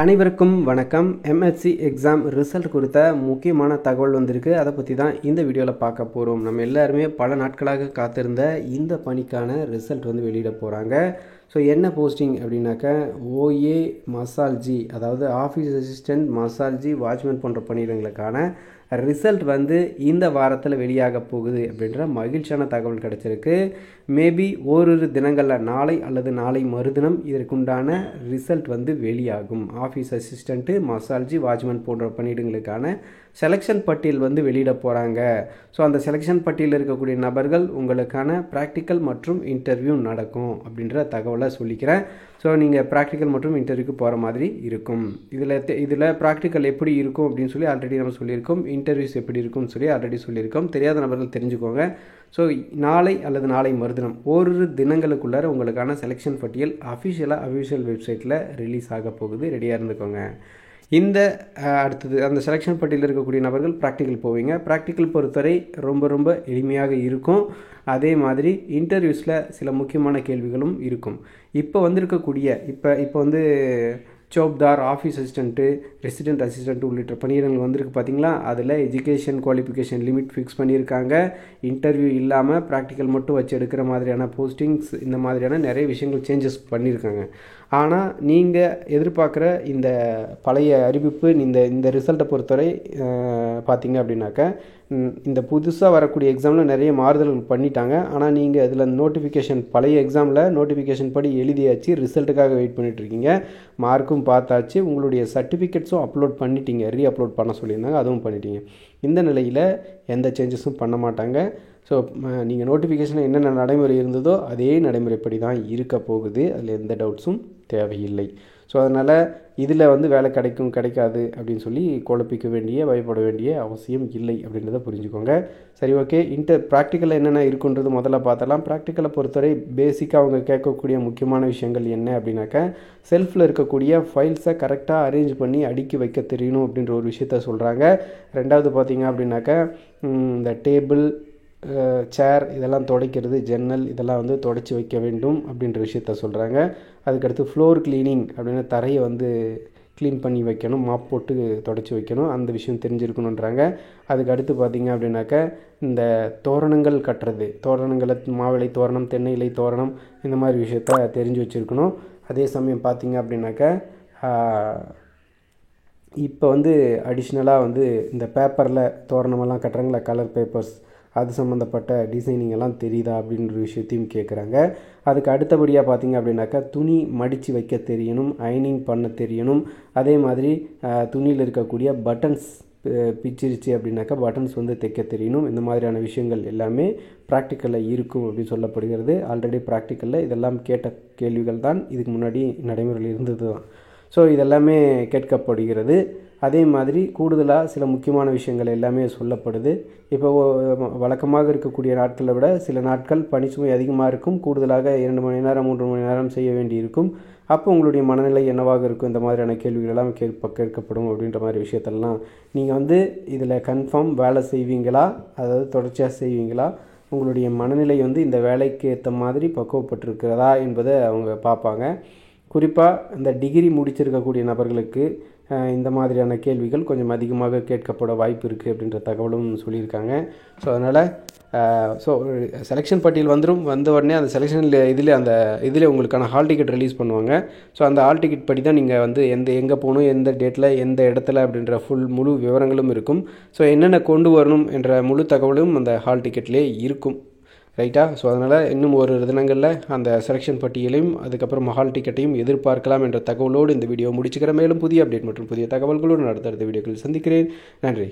அனைவருக்கும் வணக்கம். MSc exam result குறித்த முக்கியமான தகவல் வந்திருக்கு. அதை பற்றி தான் இந்த வீடியோவில் பார்க்க போகிறோம். நம்ம எல்லாருமே பல நாட்களாக காத்திருந்த இந்த பணிக்கான ரிசல்ட் வெளியிட போகிறாங்க. ஸோ என்ன போஸ்டிங் அப்படின்னாக்கா ஓஏ மசால்ஜி, அதாவது ஆஃபீஸ் அசிஸ்டண்ட், மசால்ஜி, வாட்ச்மேன் போன்ற பணியிடங்களுக்கான ரிசல்ட் இந்த வாரத்தில் வெளியாக போகுது அப்படின்ற மகிழ்ச்சியான தகவல் கிடச்சிருக்கு. மேபி ஓரிரு தினங்களில் நாளை அல்லது நாளை மறுதினம் இதற்குண்டான ரிசல்ட் வெளியாகும். ஆஃபீஸ் அசிஸ்டண்ட்டு, மசால்ஜி, வாட்ச்மேன் போன்ற பணியிடங்களுக்கான செலெக்ஷன் பட்டியல் வெளியிட போகிறாங்க. ஸோ அந்த செலெக்ஷன் பட்டியலில் இருக்கக்கூடிய நபர்கள் உங்களுக்கான ப்ராக்டிக்கல் மற்றும் இன்டர்வியூ நடக்கும் அப்படின்ற தகவலை சொல்லிக்கிறேன். ஸோ நீங்கள் ப்ராக்டிக்கல் மற்றும் இன்டர்வியூக்கு போகிற மாதிரி இருக்கும். இதில் ப்ராக்டிக்கல் எப்படி இருக்கும் அப்படின்னு சொல்லி ஆல்ரெடி நம்ம சொல்லியிருக்கோம். இன்டர்வியூஸ் எப்படி இருக்கும்னு சொல்லி ஆல்ரெடி சொல்லியிருக்கோம். தெரியாத நபர்கள் தெரிஞ்சுக்கோங்க. ஸோ நாளை அல்லது நாளை மறுதினம் ஓரிரு தினங்களுக்குள்ளார உங்களுக்கான செலெக்ஷன் பட்டியல் அஃபிஷியல் வெப்சைட்டில் ரிலீஸ் ஆக போகுது. ரெடியாக இருந்துக்கோங்க. அடுத்தது அந்த செலெக்ஷன் பட்டியலில் இருக்கக்கூடிய நபர்கள் ப்ராக்டிக்கல் போவீங்க. ப்ராக்டிக்கல் பொறுத்தவரை ரொம்ப எளிமையாக இருக்கும். அதே மாதிரி இன்டர்வியூஸில் சில முக்கியமான கேள்விகளும் இருக்கும். இப்போ வந்திருக்கக்கூடிய இப்போ ஜாப்தார், ஆஃபீஸ் அசிஸ்டண்ட்டு, ரெசிடென்ட் அசிஸ்டண்ட் உள்ளிட்ட பணியிடங்கள் வந்திருக்கு பார்த்தீங்களா. அதில் எஜுகேஷன் குவாலிஃபிகேஷன் லிமிட் ஃபிக்ஸ் பண்ணியிருக்காங்க. இன்டர்வியூ இல்லாமல் ப்ராக்டிக்கல் மட்டும் வச்சு எடுக்கிற மாதிரியான போஸ்டிங்ஸ், இந்த மாதிரியான நிறைய விஷயங்கள் சேஞ்சஸ் பண்ணியிருக்காங்க. ஆனால் நீங்கள் எதிர்பார்க்குற இந்த பழைய அறிவிப்பு, இந்த ரிசல்ட்டை பொறுத்தவரை பார்த்தீங்க அப்படின்னாக்கா இந்த புதுசாக வரக்கூடிய எக்ஸாமில் நிறைய மாறுதல்கள் பண்ணிட்டாங்க. ஆனால் நீங்கள் இதில் நோட்டிஃபிகேஷன், பழைய எக்ஸாமில் நோட்டிஃபிகேஷன் படி எழுதியாச்சு, ரிசல்ட்டுக்காக வெயிட் பண்ணிகிட்ருக்கீங்க. மார்க்கும் பார்த்தாச்சு, உங்களுடைய சர்டிஃபிகேட்ஸும் அப்லோட் பண்ணிட்டீங்க. அப்லோட் பண்ண சொல்லியிருந்தாங்க, அதுவும் பண்ணிட்டீங்க. இந்த நிலையில் எந்த சேஞ்சஸும் பண்ண மாட்டாங்க. ஸோ நீங்கள் நோட்டிஃபிகேஷனில் என்னென்ன நடைமுறை இருந்ததோ அதே நடைமுறைப்படி தான் இருக்க போகுது. அதில் எந்த டவுட்ஸும் தேவையில்லை. ஸோ அதனால் இதில் வேலை கிடைக்காது அப்படின்னு சொல்லி குழப்பிக்க பயப்பட வேண்டிய அவசியம் இல்லை அப்படின்றத புரிஞ்சுக்கோங்க. சரி, ஓகே. ப்ராக்டிக்கலில் என்னென்ன இருக்குன்றது முதல்ல பார்த்தலாம். ப்ராக்டிக்கலை பொறுத்தவரை பேசிக்காக அவங்க கேட்கக்கூடிய முக்கியமான விஷயங்கள் என்ன அப்படின்னாக்கா, செல்ஃபில் இருக்கக்கூடிய ஃபைல்ஸை கரெக்டாக அரேஞ்ச் பண்ணி அடுக்கி வைக்க தெரியணும் அப்படின்ற ஒரு விஷயத்த சொல்கிறாங்க. ரெண்டாவது பார்த்தீங்க அப்படின்னாக்கா இந்த டேபிள், சேர் இதெல்லாம் துடைக்கிறது, ஜன்னல் இதெல்லாம் துடைச்சி வைக்க வேண்டும் அப்படின்ற விஷயத்த சொல்கிறாங்க. அதுக்கடுத்து ஃப்ளோர் கிளீனிங் அப்படின்னு தரையை க்ளீன் பண்ணி வைக்கணும், மாப் போட்டு துடைச்சி வைக்கணும், அந்த விஷயம் தெரிஞ்சிருக்கணுன்றாங்க. அதுக்கு அடுத்து பார்த்திங்க அப்படின்னாக்கா இந்த தோரணங்கள் கட்டுறது, தோரணங்களை மாவிலை தோரணம், தென்னை இலை தோரணம், இந்த மாதிரி விஷயத்த தெரிஞ்சு வச்சுருக்கணும். அதே சமயம் பார்த்திங்க அப்படின்னாக்கா இப்போ அடிஷ்னலாக இந்த பேப்பரில் தோரணமெல்லாம் கட்டுறாங்களா, கலர் பேப்பர்ஸ், அது சம்மந்தப்பட்ட டிசைனிங் எல்லாம் தெரியுதா அப்படின்ற விஷயத்தையும் கேட்குறாங்க. அதுக்கு அடுத்தபடியாக பார்த்திங்க அப்படின்னாக்கா துணி மடித்து வைக்க தெரியணும், அயனிங் பண்ண தெரியணும். அதே மாதிரி துணியில் இருக்கக்கூடிய பட்டன்ஸ் பிச்சிருச்சு அப்படின்னாக்கா பட்டன்ஸ் தைக்க தெரியணும். இந்த மாதிரியான விஷயங்கள் எல்லாமே ப்ராக்டிக்கலில் இருக்கும் அப்படின்னு சொல்லப்படுகிறது. ஆல்ரெடி ப்ராக்டிக்கலில் இதெல்லாம் கேட்ட கேள்விகள் தான், இதுக்கு முன்னாடி நடைமுறையில் இருந்தது தான். ஸோ இதெல்லாமே கேட்கப்படுகிறது. அதே மாதிரி கூடுதலாக சில முக்கியமான விஷயங்கள் எல்லாமே சொல்லப்படுது. இப்போ வழக்கமாக இருக்கக்கூடிய நாட்களை விட சில நாட்கள் பணிச்சுமை அதிகமாக இருக்கும். கூடுதலாக 2 மணி நேரம் 3 மணி நேரம் செய்ய வேண்டி இருக்கும். அப்போ உங்களுடைய மனநிலை என்னவாக இருக்கும், இந்த மாதிரியான கேள்விகள் எல்லாம் கேட்கப்படும் அப்படின்ற மாதிரி விஷயத்தெல்லாம் நீங்கள் இதில் கன்ஃபார்ம் வேலை செய்வீங்களா, அதாவது தொடர்ச்சியாக செய்வீங்களா, உங்களுடைய மனநிலை இந்த வேலைக்கு ஏற்ற மாதிரி பக்குவப்பட்டிருக்கிறதா என்பதை அவங்க பார்ப்பாங்க. குறிப்பாக இந்த டிகிரி முடிச்சிருக்கக்கூடிய நபர்களுக்கு இந்த மாதிரியான கேள்விகள் கொஞ்சம் அதிகமாக கேட்கப்பட வாய்ப்பு இருக்குது அப்படின்ற தகவலும் சொல்லியிருக்காங்க. ஸோ அதனால் செலெக்ஷன் பட்டியல் வந்த உடனே அந்த செலெக்ஷனில் இதில் உங்களுக்கான ஹால் டிக்கெட் ரிலீஸ் பண்ணுவாங்க. ஸோ அந்த ஹால் டிக்கெட் படி தான் நீங்கள் எங்கே போகணும், எந்த டேட்டில், எந்த இடத்துல அப்படின்ற முழு விவரங்களும் இருக்கும். ஸோ என்னென்ன கொண்டு வரணும் என்ற முழு தகவலும் அந்த ஹால் டிக்கெட்லேயே இருக்கும். ரைட்டா? ஸோ அதனால் இன்னும் ஒரு தினங்களில் அந்த செலெக்ஷன் பட்டியலையும் அதுக்கப்புறம் ஹால் டிக்கெட்டையும் எதிர்பார்க்கலாம் என்ற தகவலோடு இந்த வீடியோ முடிச்சுக்கிறேன். மேலும் புதிய அப்டேட் மற்றும் புதிய தகவல்களோடு அடுத்தடுத்த வீடியோக்களில் சந்திக்கிறேன். நன்றி.